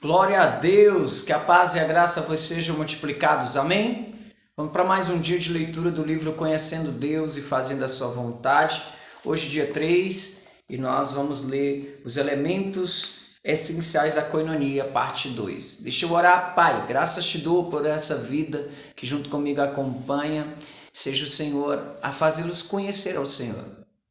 Glória a Deus, que a paz e a graça vos sejam multiplicados, amém? Vamos para mais um dia de leitura do livro Conhecendo Deus e Fazendo a Sua Vontade. Hoje dia 3 e nós vamos ler os elementos essenciais da koinonia, parte 2. Deixa eu orar. Pai, graças te dou por essa vida que junto comigo acompanha. Seja o Senhor a fazê-los conhecer ao Senhor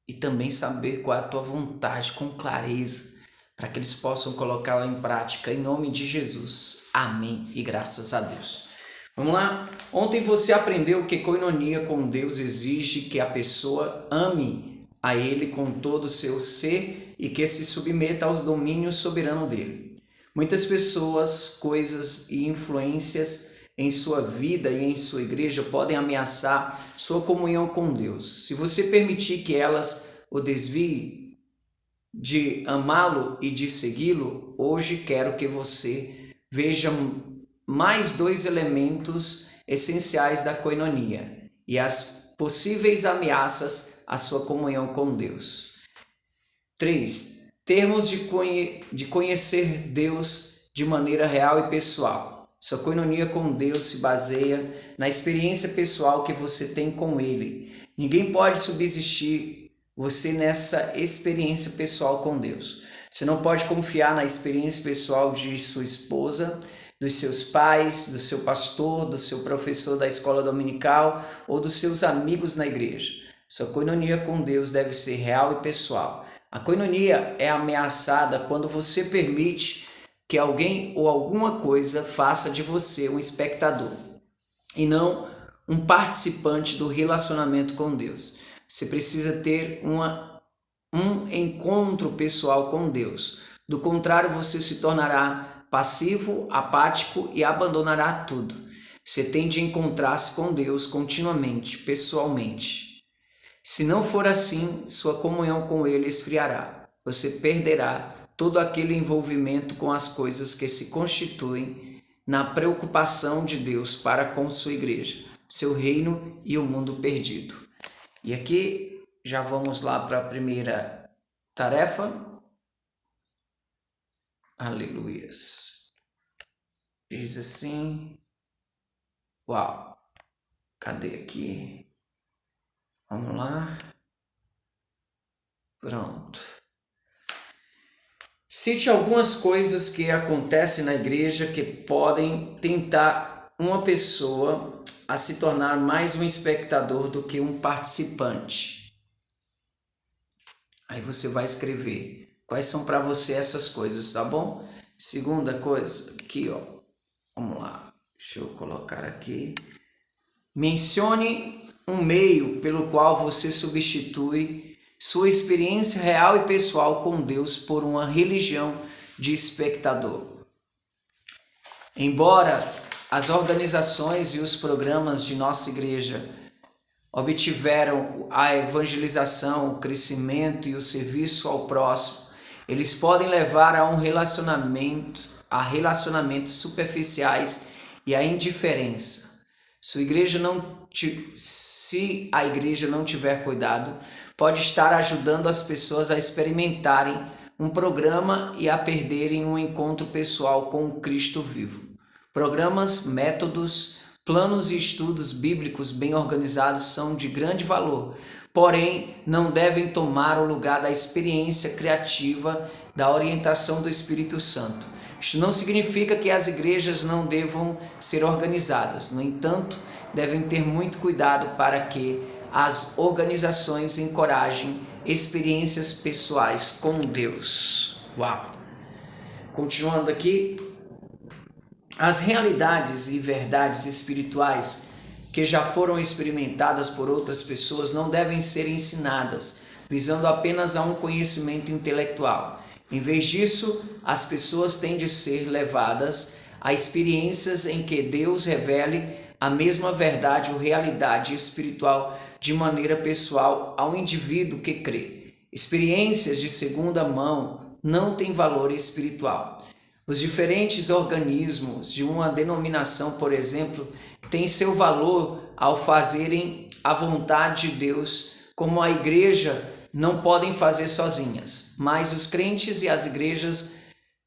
e também saber qual é a tua vontade com clareza, para que eles possam colocá-la em prática, em nome de Jesus. Amém e graças a Deus. Vamos lá? Ontem você aprendeu que koinonia com Deus exige que a pessoa ame a Ele com todo o seu ser e que se submeta aos domínios soberanos dele. Muitas pessoas, coisas e influências em sua vida e em sua igreja podem ameaçar sua comunhão com Deus. Se você permitir que elas o desviem de amá-lo e de segui-lo, hoje quero que você veja mais dois elementos essenciais da koinonia e as possíveis ameaças à sua comunhão com Deus. 3. Termos de conhecer Deus de maneira real e pessoal. Sua koinonia com Deus se baseia na experiência pessoal que você tem com Ele. Ninguém pode subsistir você nessa experiência pessoal com Deus. Você não pode confiar na experiência pessoal de sua esposa, dos seus pais, do seu pastor, do seu professor da escola dominical ou dos seus amigos na igreja. Sua koinonia com Deus deve ser real e pessoal. A koinonia é ameaçada quando você permite que alguém ou alguma coisa faça de você um espectador e não um participante do relacionamento com Deus. Você precisa ter um encontro pessoal com Deus. Do contrário, você se tornará passivo, apático e abandonará tudo. Você tem de encontrar-se com Deus continuamente, pessoalmente. Se não for assim, sua comunhão com Ele esfriará. Você perderá todo aquele envolvimento com as coisas que se constituem na preocupação de Deus para com sua igreja, seu reino e o mundo perdido. E aqui já vamos lá para a primeira tarefa. Aleluias. Diz assim. Uau. Cadê aqui? Vamos lá. Pronto. Cite algumas coisas que acontecem na igreja que podem tentar uma pessoa a se tornar mais um espectador do que um participante. Aí você vai escrever quais são para você essas coisas, tá bom? Segunda coisa, aqui ó, vamos lá, deixa eu colocar aqui. Mencione um meio pelo qual você substitui sua experiência real e pessoal com Deus por uma religião de espectador. Embora as organizações e os programas de nossa igreja obtiveram a evangelização, o crescimento e o serviço ao próximo, eles podem levar a relacionamentos superficiais e a indiferença. Se a igreja não tiver cuidado, pode estar ajudando as pessoas a experimentarem um programa e a perderem um encontro pessoal com o Cristo vivo. Programas, métodos, planos e estudos bíblicos bem organizados são de grande valor, porém não devem tomar o lugar da experiência criativa da orientação do Espírito Santo. Isto não significa que as igrejas não devam ser organizadas, no entanto, devem ter muito cuidado para que as organizações encorajem experiências pessoais com Deus. Uau! Continuando aqui. As realidades e verdades espirituais que já foram experimentadas por outras pessoas não devem ser ensinadas, visando apenas a um conhecimento intelectual. Em vez disso, as pessoas têm de ser levadas a experiências em que Deus revele a mesma verdade ou realidade espiritual de maneira pessoal ao indivíduo que crê. Experiências de segunda mão não têm valor espiritual. Os diferentes organismos de uma denominação, por exemplo, têm seu valor ao fazerem a vontade de Deus, como a igreja não podem fazer sozinhas, mas os crentes e as igrejas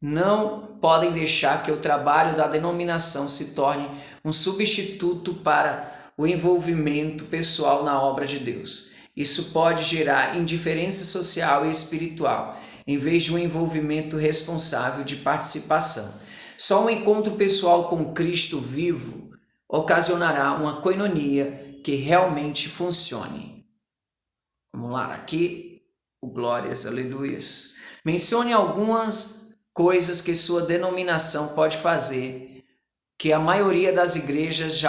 não podem deixar que o trabalho da denominação se torne um substituto para o envolvimento pessoal na obra de Deus. Isso pode gerar indiferença social e espiritual, em vez de um envolvimento responsável de participação. Só um encontro pessoal com Cristo vivo ocasionará uma koinonia que realmente funcione. Vamos lá, aqui, o glórias, aleluias. Mencione algumas coisas que sua denominação pode fazer que a maioria das igrejas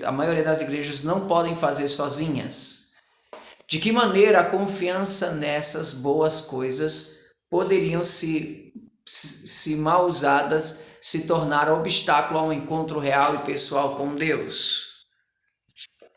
a maioria das igrejas não podem fazer sozinhas. De que maneira a confiança nessas boas coisas poderiam, se mal usadas, se tornar obstáculo a um encontro real e pessoal com Deus?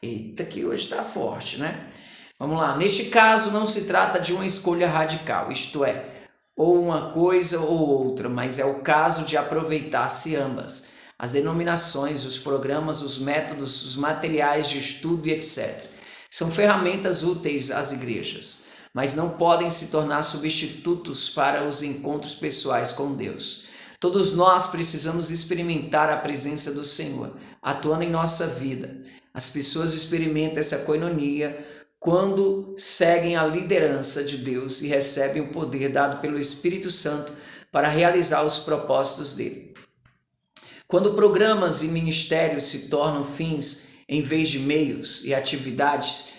Eita, que hoje está forte, né? Vamos lá. Neste caso, não se trata de uma escolha radical, isto é, ou uma coisa ou outra, mas é o caso de aproveitar-se ambas. As denominações, os programas, os métodos, os materiais de estudo e etc. são ferramentas úteis às igrejas, mas não podem se tornar substitutos para os encontros pessoais com Deus. Todos nós precisamos experimentar a presença do Senhor, atuando em nossa vida. As pessoas experimentam essa koinonia quando seguem a liderança de Deus e recebem o poder dado pelo Espírito Santo para realizar os propósitos dele. Quando programas e ministérios se tornam fins em vez de meios e atividades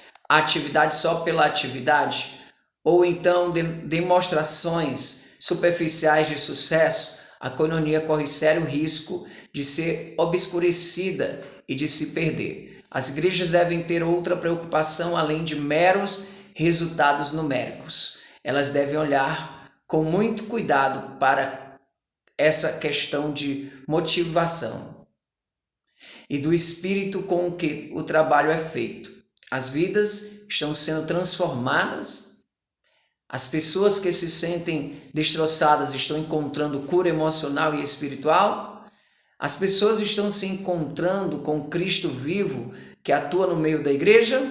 só pela atividade, ou então demonstrações superficiais de sucesso, a koinonia corre sério risco de ser obscurecida e de se perder. As igrejas devem ter outra preocupação além de meros resultados numéricos. Elas devem olhar com muito cuidado para essa questão de motivação e do espírito com o que o trabalho é feito. As vidas estão sendo transformadas, as pessoas que se sentem destroçadas estão encontrando cura emocional e espiritual, as pessoas estão se encontrando com Cristo vivo que atua no meio da igreja.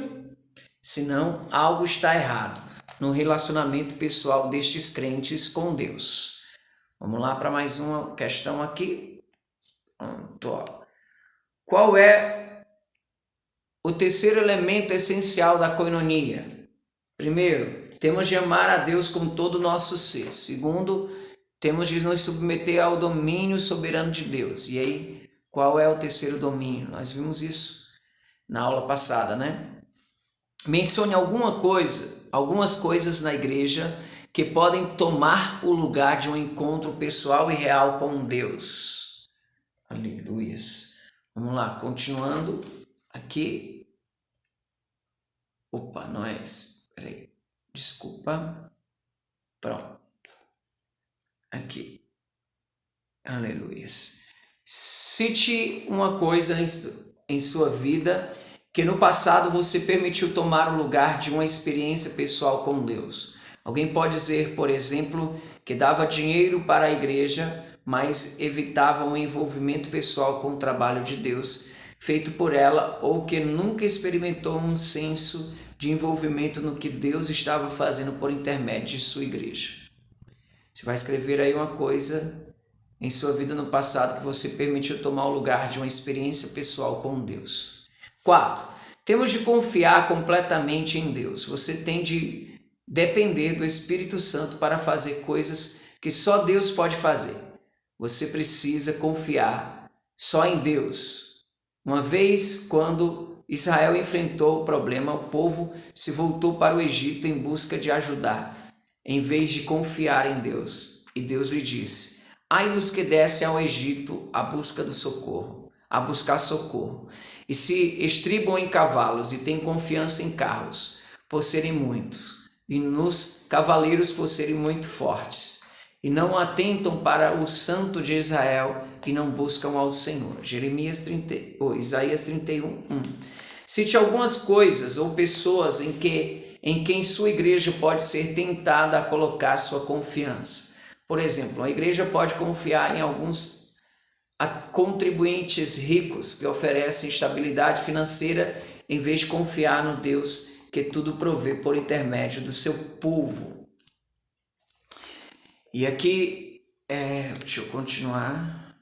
Senão, algo está errado no relacionamento pessoal destes crentes com Deus. Vamos lá para mais uma questão aqui. Pronto. Qual é o terceiro elemento essencial da koinonia? Primeiro, temos de amar a Deus com todo o nosso ser. Segundo, temos de nos submeter ao domínio soberano de Deus. E aí, qual é o terceiro domínio? Nós vimos isso na aula passada, né? Mencione algumas coisas na igreja que podem tomar o lugar de um encontro pessoal e real com Deus. Aleluias. Vamos lá, continuando aqui. Opa, não é isso. Peraí. Desculpa. Pronto. Aqui. Aleluias. Cite uma coisa em sua vida que no passado você permitiu tomar o lugar de uma experiência pessoal com Deus. Alguém pode dizer, por exemplo, que dava dinheiro para a igreja, mas evitava um envolvimento pessoal com o trabalho de Deus feito por ela, ou que nunca experimentou um senso de envolvimento no que Deus estava fazendo por intermédio de sua igreja. Você vai escrever aí uma coisa em sua vida no passado que você permitiu tomar o lugar de uma experiência pessoal com Deus. 4. Temos de confiar completamente em Deus. Você tem de depender do Espírito Santo para fazer coisas que só Deus pode fazer. Você precisa confiar só em Deus. Uma vez, quando Israel enfrentou o problema, o povo se voltou para o Egito em busca de ajudar, em vez de confiar em Deus. E Deus lhe disse: ai dos que descem ao Egito a buscar socorro, e se estribam em cavalos e têm confiança em carros, por serem muitos, e nos cavaleiros por serem muito fortes, e não atentam para o Santo de Israel e não buscam ao Senhor. Isaías 31, 1. Cite algumas coisas ou pessoas em quem sua igreja pode ser tentada a colocar sua confiança. Por exemplo, a igreja pode confiar em alguns contribuintes ricos que oferecem estabilidade financeira em vez de confiar no Deus que tudo provê por intermédio do seu povo. E aqui, deixa eu continuar.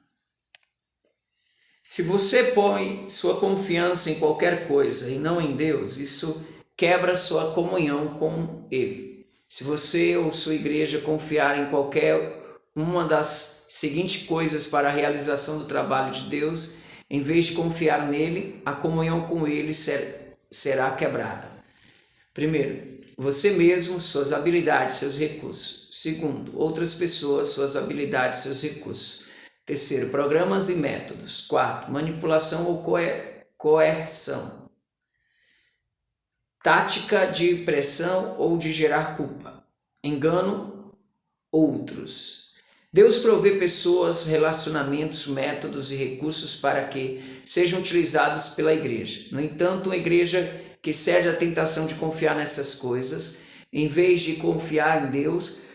Se você põe sua confiança em qualquer coisa e não em Deus, isso quebra sua comunhão com Ele. Se você ou sua igreja confiar em qualquer uma das seguintes coisas para a realização do trabalho de Deus, em vez de confiar nele, a comunhão com Ele será quebrada. Primeiro, você mesmo, suas habilidades, seus recursos. Segundo, outras pessoas, suas habilidades, seus recursos. Terceiro, programas e métodos. Quarto, manipulação ou coerção. Tática de pressão ou de gerar culpa. Engano, outros. Deus provê pessoas, relacionamentos, métodos e recursos para que sejam utilizados pela igreja. No entanto, a igreja que cede à tentação de confiar nessas coisas, em vez de confiar em Deus,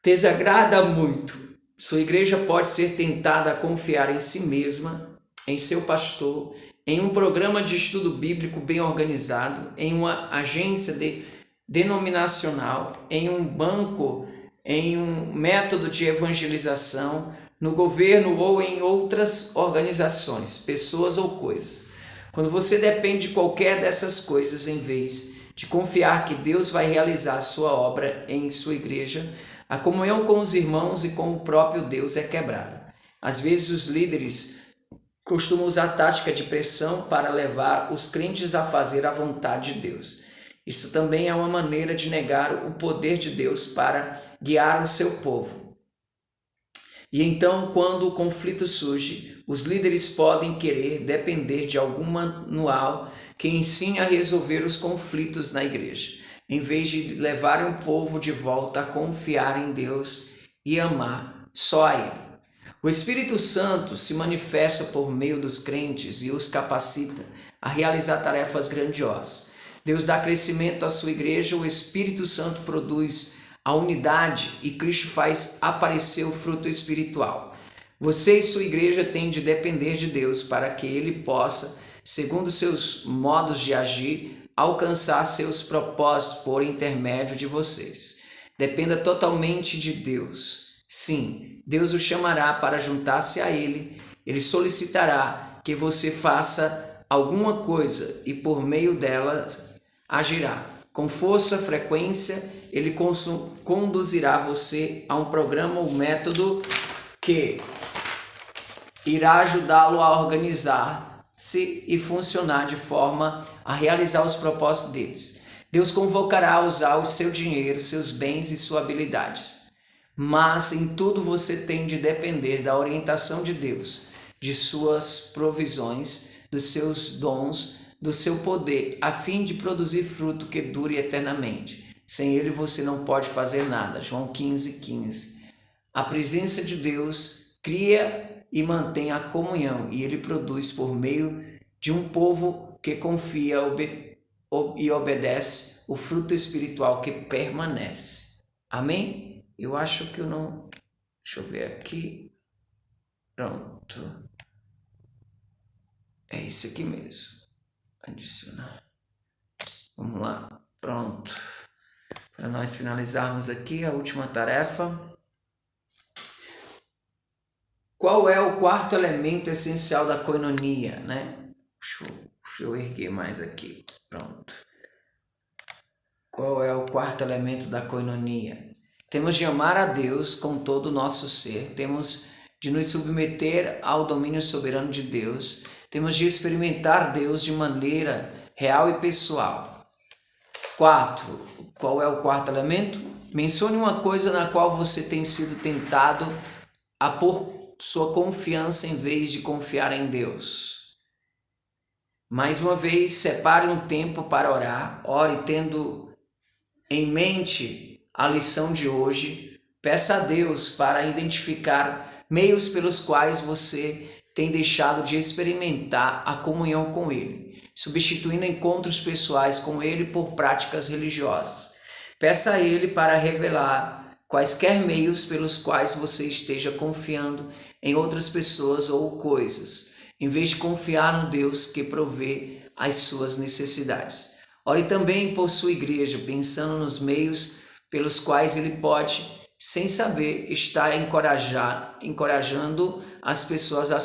desagrada muito. Sua igreja pode ser tentada a confiar em si mesma, em seu pastor, em um programa de estudo bíblico bem organizado, em uma agência denominacional, em um banco, em um método de evangelização, no governo ou em outras organizações, pessoas ou coisas. Quando você depende de qualquer dessas coisas, em vez de confiar que Deus vai realizar a sua obra em sua igreja, a comunhão com os irmãos e com o próprio Deus é quebrada. Às vezes os líderes costumam usar a tática de pressão para levar os crentes a fazer a vontade de Deus. Isso também é uma maneira de negar o poder de Deus para guiar o seu povo. E então, quando o conflito surge, os líderes podem querer depender de algum manual que ensine a resolver os conflitos na igreja, em vez de levar o povo de volta a confiar em Deus e amar só a Ele. O Espírito Santo se manifesta por meio dos crentes e os capacita a realizar tarefas grandiosas. Deus dá crescimento à sua igreja, o Espírito Santo produz a unidade e Cristo faz aparecer o fruto espiritual. Você e sua igreja têm de depender de Deus para que Ele possa, segundo seus modos de agir, alcançar seus propósitos por intermédio de vocês. Dependa totalmente de Deus. Sim, Deus o chamará para juntar-se a Ele. Ele solicitará que você faça alguma coisa e por meio dela agirá. Com força, frequência, Ele conduzirá você a um programa ou método que irá ajudá-lo a organizar-se e funcionar de forma a realizar os propósitos deles. Deus convocará a usar o seu dinheiro, seus bens e suas habilidades. Mas em tudo você tem de depender da orientação de Deus, de suas provisões, dos seus dons, do seu poder, a fim de produzir fruto que dure eternamente. Sem Ele você não pode fazer nada. João 15:15. A presença de Deus cria e mantém a comunhão, e Ele produz por meio de um povo que confia e obedece o fruto espiritual que permanece. Amém? Eu acho que eu não... Deixa eu ver aqui. Pronto. É isso aqui mesmo. Adicionar. Vamos lá. Pronto. Para nós finalizarmos aqui a última tarefa. Qual é o quarto elemento essencial da koinonia, né? Deixa eu erguer mais aqui. Pronto. Qual é o quarto elemento da koinonia? Temos de amar a Deus com todo o nosso ser. Temos de nos submeter ao domínio soberano de Deus. Temos de experimentar Deus de maneira real e pessoal. 4. Qual é o quarto elemento? Mencione uma coisa na qual você tem sido tentado a pôr sua confiança em vez de confiar em Deus. Mais uma vez, separe um tempo para orar. Ore tendo em mente a lição de hoje. Peça a Deus para identificar meios pelos quais você tem deixado de experimentar a comunhão com Ele, substituindo encontros pessoais com Ele por práticas religiosas. Peça a Ele para revelar quaisquer meios pelos quais você esteja confiando em outras pessoas ou coisas, em vez de confiar no Deus que provê as suas necessidades. Ore também por sua igreja, pensando nos meios pelos quais Ele pode sem saber, está encorajando as pessoas a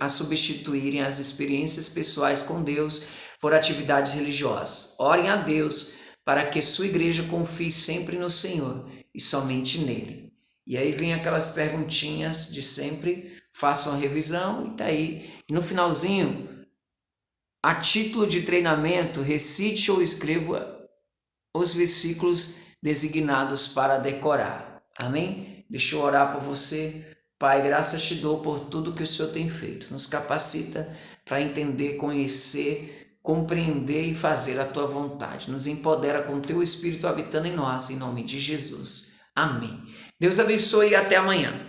substituírem as experiências pessoais com Deus por atividades religiosas. Orem a Deus para que sua igreja confie sempre no Senhor e somente nele. E aí vem aquelas perguntinhas de sempre, façam a revisão e tá aí. E no finalzinho, a título de treinamento, recite ou escreva os versículos designados para decorar. Amém? Deixa eu orar por você. Pai, graças te dou por tudo que o Senhor tem feito. Nos capacita para entender, conhecer, compreender e fazer a tua vontade. Nos empodera com o teu Espírito habitando em nós, em nome de Jesus. Amém. Deus abençoe e até amanhã.